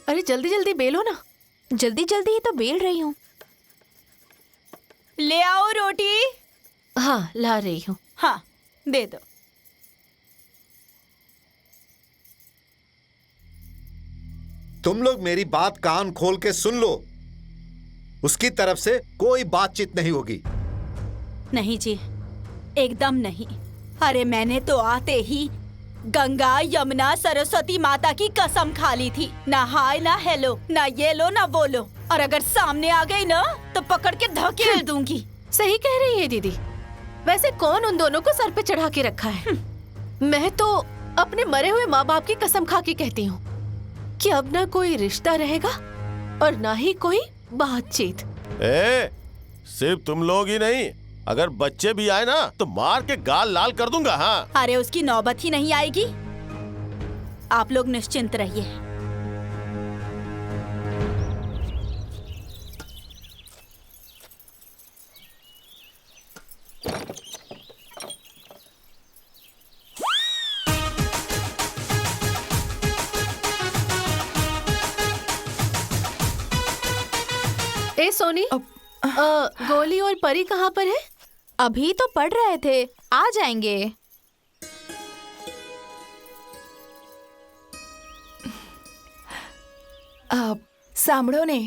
अरे जल्दी जल्दी बेलो ना। जल्दी जल्दी ही तो बेल रही हूँ। ले आओ रोटी। हाँ ला रही हूँ। हाँ दे दो। तुम लोग मेरी बात कान खोल के सुन लो। उसकी तरफ से कोई बातचीत नहीं होगी। नहीं जी, एकदम नहीं। अरे मैंने तो आते ही गंगा यमुना सरस्वती माता की कसम खा ली थी। ना हाय ना हेलो, ना ये लो ना वो लो। और अगर सामने आ गई ना तो पकड़ के धकेल दूंगी। सही कह रही है दीदी। वैसे कौन उन दोनों को सर पे चढ़ा के रखा है? मैं तो अपने मरे हुए माँ बाप की कसम खा के कहती हूँ कि अब ना कोई रिश्ता रहेगा और ना ही कोई बातचीत। सिर्फ तुम लोग ही नहीं, अगर बच्चे भी आए ना तो मार के गाल लाल कर दूंगा। हाँ अरे उसकी नौबत ही नहीं आएगी। आप लोग निश्चिंत रहिए। ए सोनी, गोली और परी कहाँ पर है? अभी तो पढ़ रहे थे, आ जाएंगे। સાંભળો ને,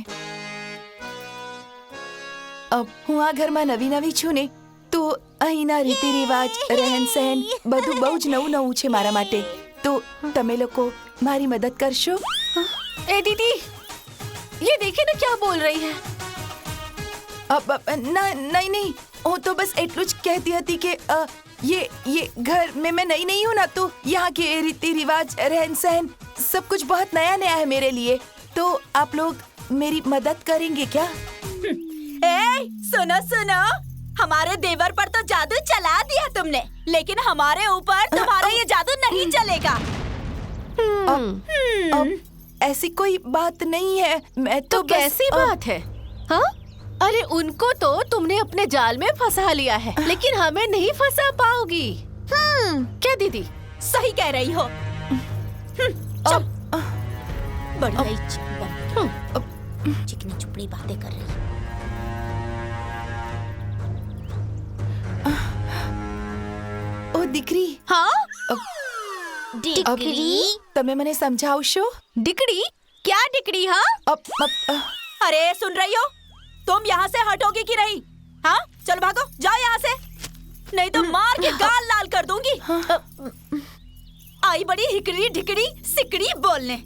હું આ ઘરમાં નવી નવી છું ને, તો અહીંના રીતિ રિવાજ રહેન સહેન બધું બહુ જ નવું નવું છે મારા માટે. તો તમે લોકો મારી મદદ કરશો? ए दीदी, ये देखिए ना क्या बोल रही है। नहीं नहीं, હું તો બસ એટલું જ કહેતી હતી કે ये घर में मैं नई नहीं हूँ ना, तो यहाँ के रीति रिवाज रहन सहन सब कुछ बहुत नया नया है मेरे लिए. तो आप लोग मेरी मदद करेंगे क्या? सुनो सुनो, हमारे देवर पर तो जादू चला दिया तुमने, लेकिन हमारे ऊपर तुम्हारा ये जादू नहीं चलेगा। ऐसी कोई बात नहीं है। मैं तो कैसी बात है? हाँ, अरे उनको तो तुमने अपने जाल में फंसा लिया है, लेकिन हमें नहीं फंसा पाओगी। क्या दीदी? सही कह रही हो। चुप। बड़ी चिकनी चुपड़ी बातें कर रही है। ओ દીકરી, हाँ? દીકરી, તમે મને સમજાવશો? डिकड़ी? क्या डिकड़ी? हाँ? अरे सुन रही हो? तुम यहाँ से हटोगी कि नहीं? हाँ? चलो भागो, जाओ यहाँ से, नहीं तो मार के गाल लाल कर दूंगी। आई बड़ी हिकड़ी ढिकड़ी सिकड़ी बोलने।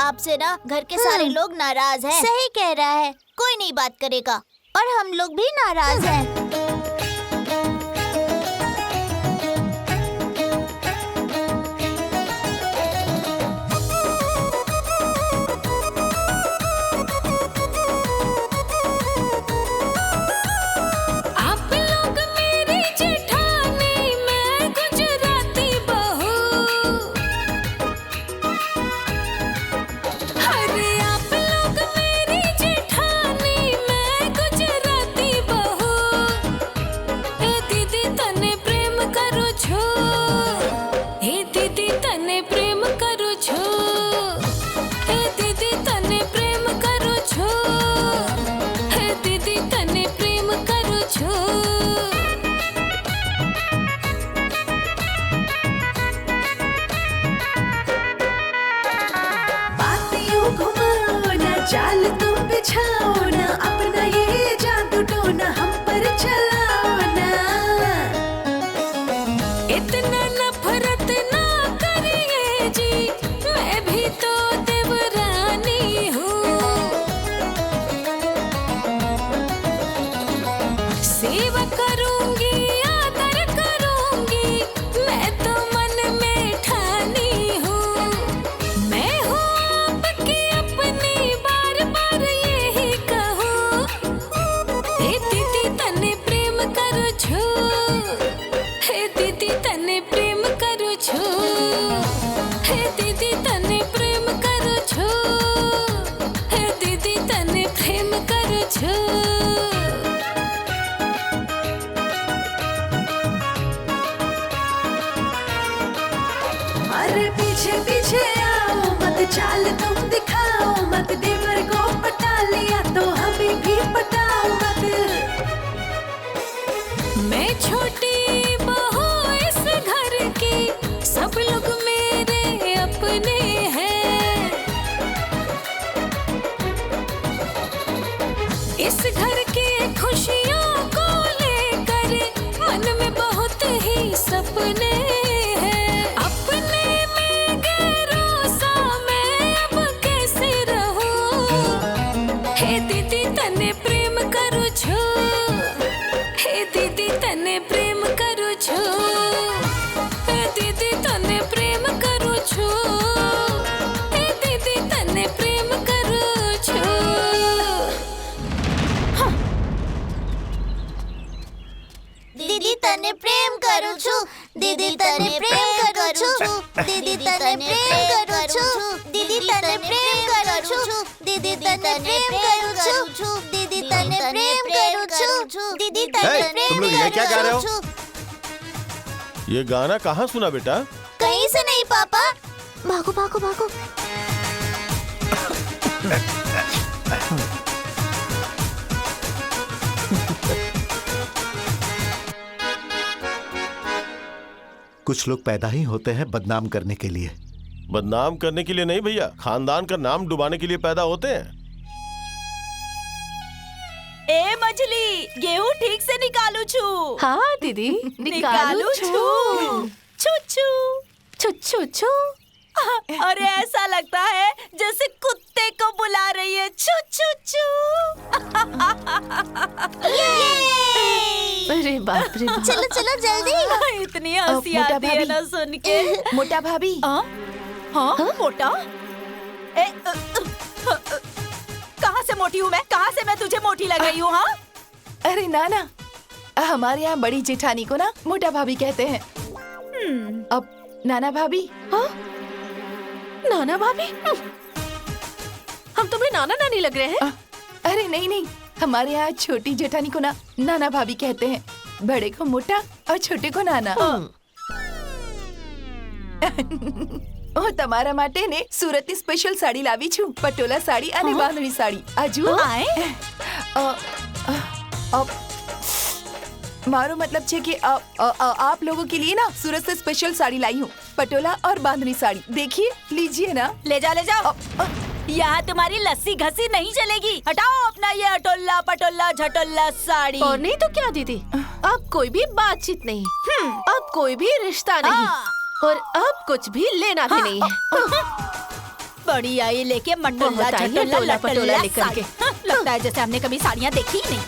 आपसे ना घर के सारे लोग नाराज हैं। सही कह रहा है, कोई नहीं बात करेगा और हम लोग भी नाराज हैं। जाल तुम बिछाओ ना, अपना ये जादू टोना हम पर चलाओ ना। इतना नफरत ना करिए जी, मैं भी तो देवरानी हूँ। सेवा करूंगी, आदर करूंगी, मैं तो मन में ठानी हूँ। मैं हूँ आपकी अपनी, बार बार हे दीदी तने प्रेम करू छू, हे दीदी तने प्रेम करू छू। अरे पीछे पीछे आओ मत चाल तुम दिखाओ मत, देवर को पटा लिया तो हमें भी पटाओ मत। मैं छोटी बहू इस घर की, सब लोग मेरे अपने हैं। इस घर की खुशियों को लेकर मन में बहुत ही सपने हैं। अपने में गैरों सा मैं अब कैसे रहूं। हे दीदी तने प्रेम करू छू, हे दीदी तने प्रेम करू छू, हे दीदी तने प्रेम करू छू, हे दीदी तने प्रेम करू छू। दीदी तने प्रेम करू छू, दीदी तने प्रेम करू छू, दीदी तने प्रेम करू छू, दीदी तने प्रेम करू छू, दीदी तने प्रेम करू छू, दीदी तने प्रेम करू छू, दीदी तने प्रेम तुम लोग ये क्या गा रहे हो? छू। ये गाना कहाँ सुना बेटा? कहीं से नहीं पापा। भागो भागो भागो। कुछ लोग पैदा ही होते हैं बदनाम करने के लिए। बदनाम करने के लिए नहीं भैया, खानदान का नाम डुबाने के लिए पैदा होते हैं। ए मछली, गेहूं ठीक से निकालू छू। हाँ दीदी, निकालू छू छू छू छू छू छू। अरे ऐसा लगता है जैसे कुत्ते को बुला रही है। छू छू छू। अरे बाप रे बाप। चलो चलो जल्दी। इतनी हंसी मोटा आती है भाभी। ना सुन के। मोटा भाभी, हाँ हाँ मोटा। कहाँ से मोटी हूँ मैं? कहाँ से मैं तुझे मोटी लग रही हूँ? हाँ अरे नाना, हमारे यहाँ बड़ी जेठानी को ना मोटा भाभी कहते हैं। अब नाना भाभी। हाँ? नाना भाभी? हम तुम्हें नाना नानी लग रहे हैं? अरे नहीं नहीं, हमारे यहाँ छोटी जेठानी को ना नाना भाभी कहते हैं, बड़े को मोटा और छोटे को नाना। ओ તમારા માટે ને સુરતની સ્પેશિયલ સાડી લાવી છું, પટોલા સાડી અને બાંધણી સાડી. આજુ मारो मतलब छे कि आप लोगों के लिए ना सूरत से स्पेशल साड़ी लाई हूँ, पटोला और बांधनी साड़ी. देखिए, लीजिए ना. ले जाओ. यहाँ तुम्हारी लस्सी घसी नहीं चलेगी. हटाओ अपना ये अटोला पटोला झटोला साड़ी. और नहीं तो क्या दीदी, अब कोई भी बातचीत नहीं, अब कोई भी रिश्ता नहीं, और अब कुछ भी लेना भी नहीं है. बड़ी आई लेके मटोला झटोला पटोला लेकर के. लगता है जैसे हमने कभी साड़ियाँ देखी ही नहीं.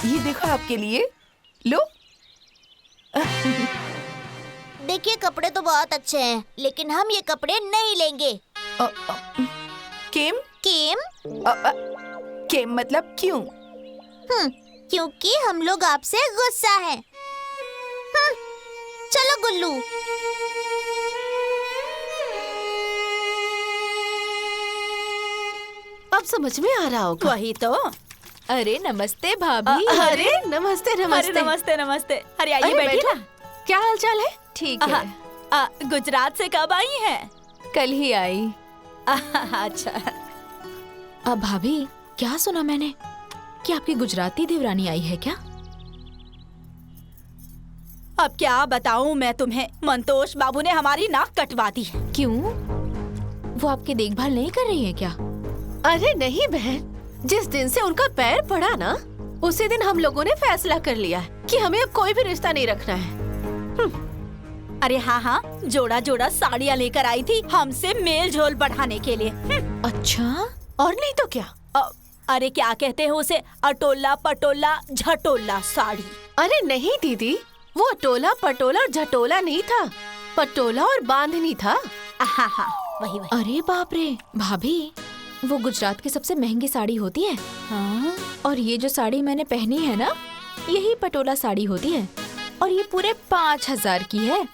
ये देखो आपके लिए, लो. देखिए कपड़े तो बहुत अच्छे हैं, लेकिन हम ये कपड़े नहीं लेंगे. केम? केम? केम मतलब क्यों? क्योंकि हम लोग आपसे गुस्सा हैं. चलो गुल्लू. अब समझ में आ रहा होगा. वही तो. अरे नमस्ते भाभी. अरे नमस्ते अरे नमस्ते. नमस्ते नमस्ते. अरे आइए अरे बैठिए बैठो. ना. क्या हाल चाल है? ठीक है, गुजरात से कब आई हैं? कल ही आई. अच्छा. अब भाभी, क्या सुना मैंने कि आपकी गुजराती देवरानी आई है क्या? अब क्या बताऊं मैं तुम्हें, मंतोष बाबू ने हमारी नाक कटवा दी. क्यों? वो आपकी देखभाल नहीं कर रही है क्या? अरे नहीं बहन, जिस दिन से उनका पैर पड़ा ना, उसी दिन हम लोगों ने फैसला कर लिया है कि हमें अब कोई भी रिश्ता नहीं रखना है. अरे हाँ हाँ, जोड़ा जोड़ा साड़ियाँ लेकर आई थी हमसे मेल जोल बढ़ाने के लिए। अच्छा, और नहीं तो क्या। अरे क्या कहते हैं उसे, अटोला पटोला झटोला साड़ी। अरे नहीं दीदी, वो अटोला पटोला और झटोला नहीं था, पटोला और बांधनी था। हाँ हाँ, वही वही। अरे बाप रे भाभी, वो गुजरात की सबसे महंगी साड़ी होती है। हाँ? और ये जो साड़ी मैंने पहनी है ना, यही पटोला साड़ी होती है और ये पूरे 5000 की है।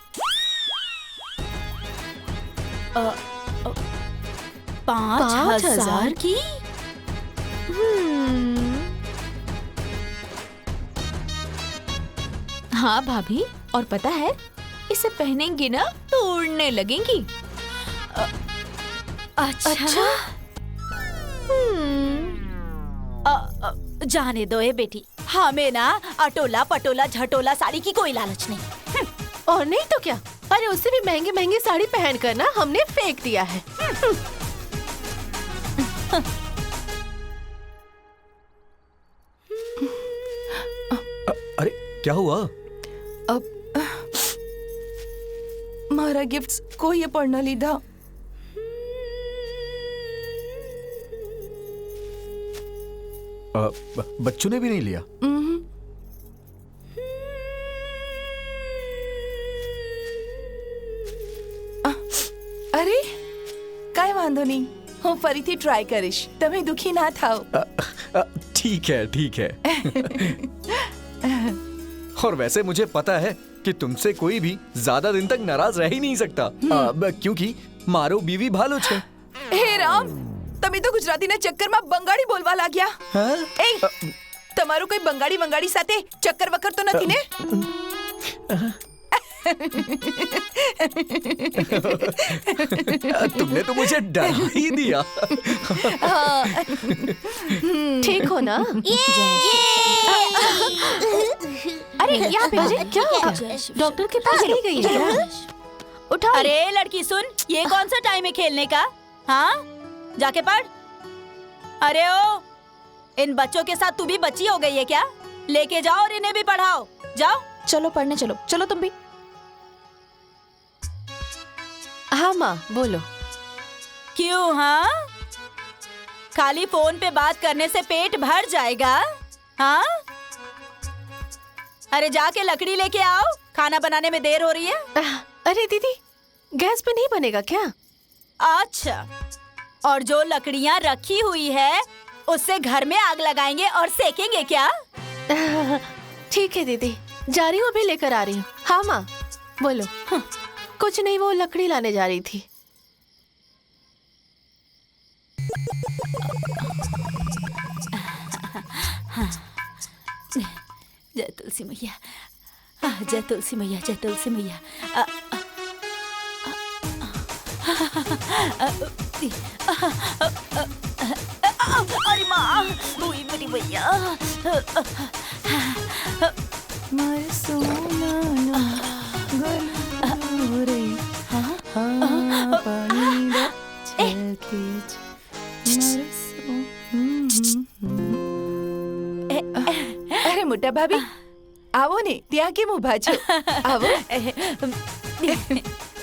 5000 की? हाँ भाभी, और पता है इसे पहनेंगी ना तो उड़ने लगेंगी। अच्छा। जाने दो ए बेटी, हमें ना अटोला पटोला झटोला साड़ी की कोई लालच नहीं। और नहीं तो क्या, अरे उससे भी महंगी महंगी साड़ी पहन कर ना हमने फेंक दिया है। अरे क्या हुआ? मारा गिफ्ट्स को ये पढ़ना लीधा। बच्चों ने भी नहीं लिया? અરે કાઈ વાંધો નહીં, હું ફરીથી ટ્રાય કરીશ, તમે દુખી ના થાઓ। ठीक है। और वैसे मुझे पता है कि तुमसे कोई भी ज्यादा दिन तक नाराज रह ही नहीं सकता, क्योंकि मारो बीवी भालो छे। હે રામ, તમે તો ગુજરાતીના ચક્કરમાં બંગાળી બોલવા लाग्યા। એ તમારું કોઈ બંગાળી બંગાળી સાથે ચક્કર વક્કર તો નથી ને? तुमने तो मुझे डरा ही दिया। ठीक हो ना? अरे यहाँ पे क्या हुआ? डॉक्टर के पास नहीं गई है क्या? उठाओ। अरे लड़की सुन, ये कौन सा टाइम है खेलने का? हाँ, जाके पढ़। अरे ओ, इन बच्चों के साथ तू भी बच्ची हो गई है क्या? लेके जाओ और इन्हें भी पढ़ाओ, जाओ। चलो पढ़ने चलो, चलो तुम भी। हाँ माँ बोलो। क्यों? हाँ, खाली फोन पे बात करने से पेट भर जाएगा? हाँ, अरे जाके लकड़ी लेके आओ, खाना बनाने में देर हो रही है। अरे दीदी, गैस पे नहीं बनेगा क्या? अच्छा, और जो लकड़ियाँ रखी हुई है उससे घर में आग लगाएंगे और सेकेंगे क्या? ठीक है दीदी, जा रही हूँ, अभी लेकर आ रही हूँ। हाँ माँ बोलो। कुछ नहीं, वो लकड़ी लाने जा रही थी। जय तुलसी मैया, जय तुलसी मैया, जय तुलसी मैया। अरे माँ, हुई मेरी मैया। મારે સોનાનો ગલોરે, પાણીના છલકે અરે મોટા ભાભી, આવો ને, ત્યાં કેમ ઊભા છો? આવો,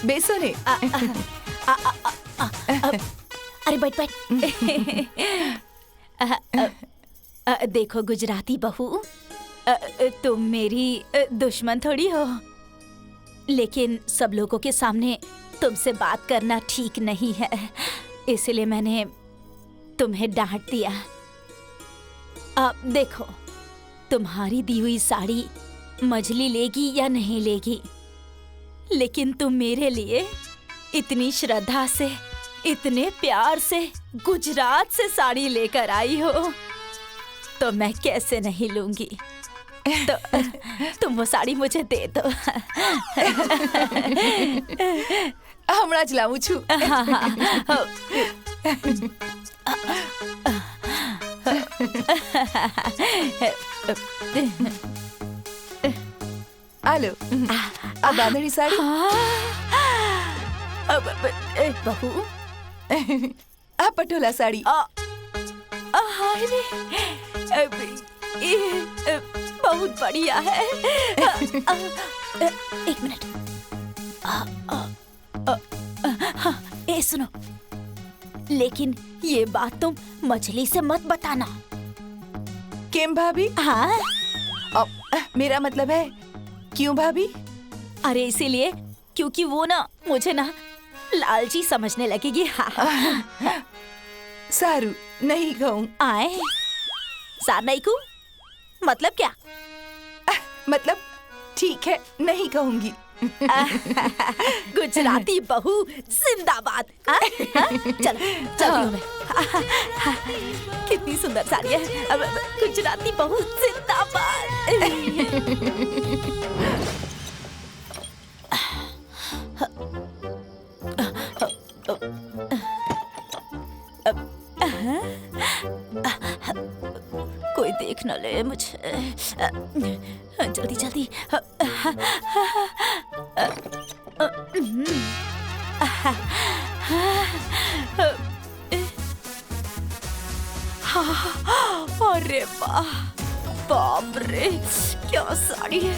બેસો ને। अरे बैठ बैठ। देखो गुजराती बहू, तुम मेरी दुश्मन थोड़ी हो, लेकिन सब लोगों के सामने तुमसे बात करना ठीक नहीं है, इसलिए मैंने तुम्हें डांट दिया। अब देखो, तुम्हारी दी हुई साड़ी मजली लेगी या नहीं लेगी, लेकिन तुम मेरे लिए इतनी श्रद्धा से, इतने प्यार से गुजरात से साड़ी लेकर आई हो, तो मैं कैसे नहीं लूंगी। तो तुम वो साड़ी मुझे दे दो। હમણાં જ લાવું છું। હાલો, આ બાંધણી સાડી, बहू, આ પટોલા સાડી। बहुत बढ़िया है। एक मिनट, ए सुनो, लेकिन ये बात तुम मछली से मत बताना। किम भाभी? हाँ? मेरा मतलब है क्यों भाभी? अरे इसीलिए क्योंकि वो ना मुझे ना लालची समझने लगेगी। हाँ। सारू, नहीं कहूँ। आए सार नहीं को मतलब क्या? मतलब ठीक है, नहीं कहूँगी। गुजराती बहू जिंदाबाद। हाँ? हाँ? चलो चलती हूँ मैं। कितनी सुंदर साड़ी है। अब गुजराती बहू जिंदाबाद। कोई देख न ले मुझे। जल्दी जल्दी। अरे वाह, बाप रे, क्या साड़ी है।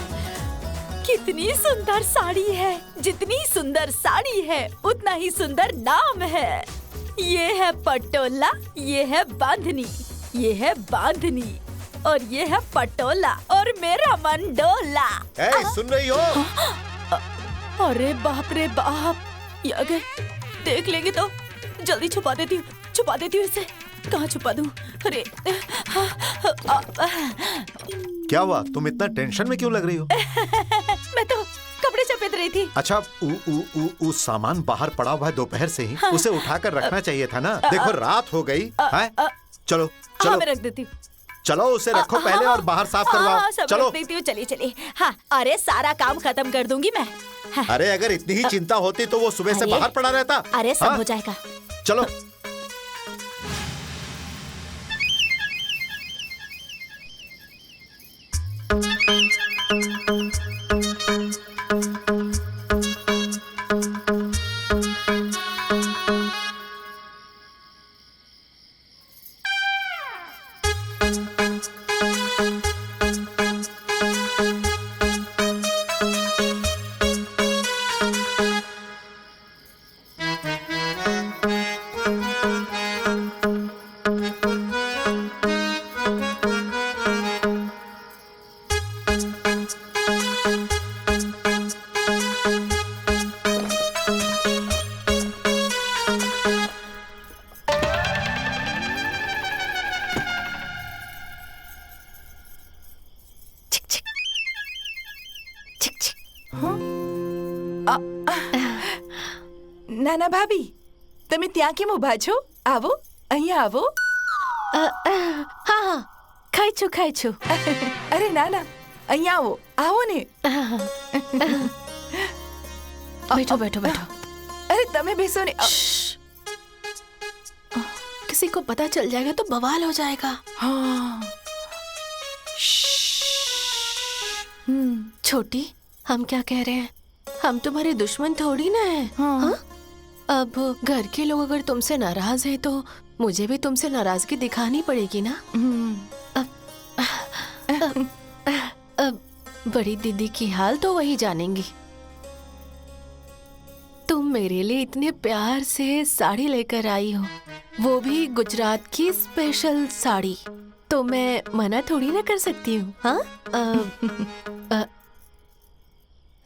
कितनी सुंदर साड़ी है। जितनी सुंदर साड़ी है उतना ही सुंदर नाम है। ये है पटोला, ये है बांधनी, ये है बांधनी और ये है पटोला और मेरा मंडोला। सुन रही हो? अरे बाप रे बाप, ये अगर देख लेंगे तो जल्दी छुपा देती हूँ इसे। कहाँ छुपा दूँ? अरे क्या हुआ? तुम इतना टेंशन में क्यों लग रही हो? मैं तो कपड़े चपेट रही थी। अच्छा, उ सामान बाहर पड़ा हुआ है दोपहर से ही। उसे उठाकर रखना चाहिए था ना। देखो रात हो गई है। चलो हाँ, मैं रख देती हूँ। चलो उसे रखो पहले और बाहर साफ करवाओ। चलो रख देती हूँ। चलिए। हाँ, अरे सारा काम खत्म कर दूंगी मैं। हाँ। अरे अगर इतनी ही चिंता होती तो वो सुबह से बाहर पड़ा रहता। अरे सब हो जाएगा। चलो। નાના ભાભી, તમે ત્યાં કેમ ઊભા છો? આવો, અહીંયા આવો. हाँ, खाई छू। અરે નાના, અહીંયા આવો, આવો ને. बैठो। અરે તમે બેસો ने. किसी को पता चल जाएगा तो बवाल हो जाएगा। हाँ। छोटी, हम क्या कह रहे हैं? हम तुम्हारे दुश्मन थोड़ी ना है। हाँ? अब घर के लोग अगर तुमसे नाराज हैं तो मुझे भी तुमसे नाराजगी दिखानी पड़ेगी ना। अब बड़ी दीदी की हाल तो वही जानेंगी। तुम मेरे लिए इतने प्यार से साड़ी लेकर आई हो, वो भी गुजरात की स्पेशल साड़ी, तो मैं मना थोड़ी ना कर सकती हूँ। हाँ?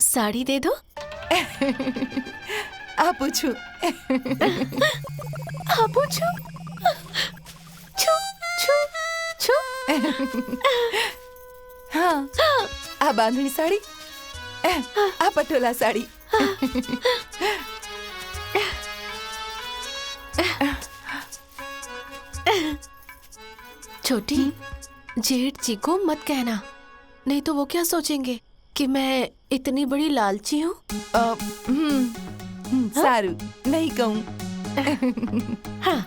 साड़ी दे दो। आप पूछो। छू। हाँ, आ बांधनी साड़ी, आ पटोला साड़ी। छोटी, जेठ जी को मत कहना, नहीं तो वो क्या सोचेंगे कि मैं इतनी बड़ी लालची हूँ। सारू, नहीं कहूँ। हाँ,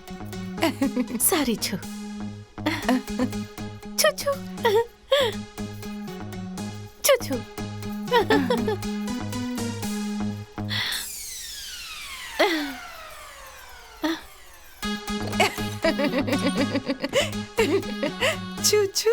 सारी छू। छू। छू छू।